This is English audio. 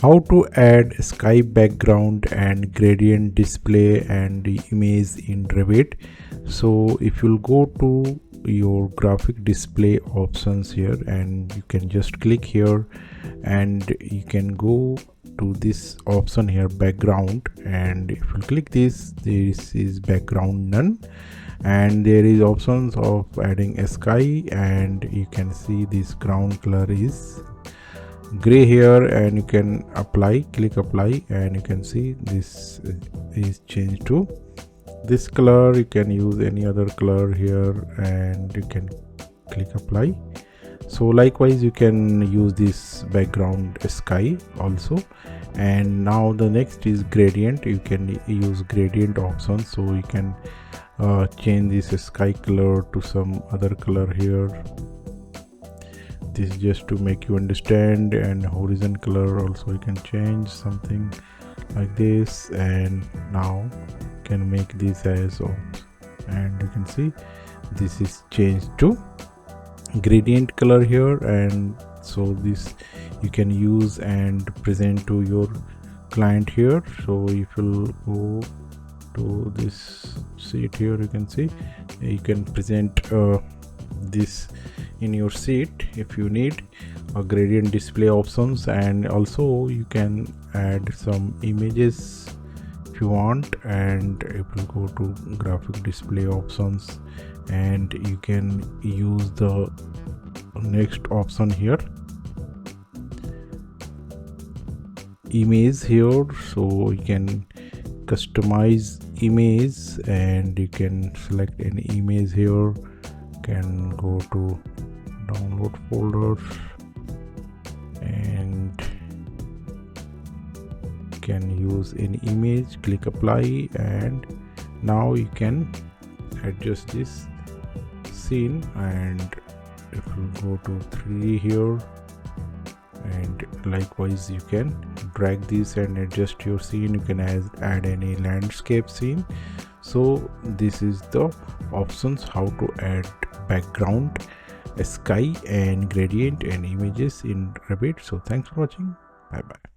How to add sky background and gradient display and the image in Revit. So if you'll go to your graphic display options here, and you can just click here, and you can go to this option here, background, and if you click this is background none, and there is options of adding a sky, and you can see this ground color is gray here, and you can click apply, and you can see this is changed to this color. You can use any other color here, and you can click apply. So likewise you can use this background sky also. And now the next is gradient. You can use gradient option, so you can change this sky color to some other color here. This is just to make you understand. And horizon color also you can change something like this, and now you can make this as off, and you can see this is changed to gradient color here. And so this you can use and present to your client here. So if you go to this sheet here, you can see you can present this in your sheet if you need a gradient display options. And also you can add some images if you want, and if you go to graphic display options, and you can use the next option here, image here. So you can customize image, and you can select any image here. Can go to download folder, and can use any image, click apply, and now you can adjust this scene. And if you go to 3D here, and likewise you can drag this and adjust your scene. You can add any landscape scene. So this is the options how to add background, sky, and gradient and images in Revit. So thanks for watching. Bye bye.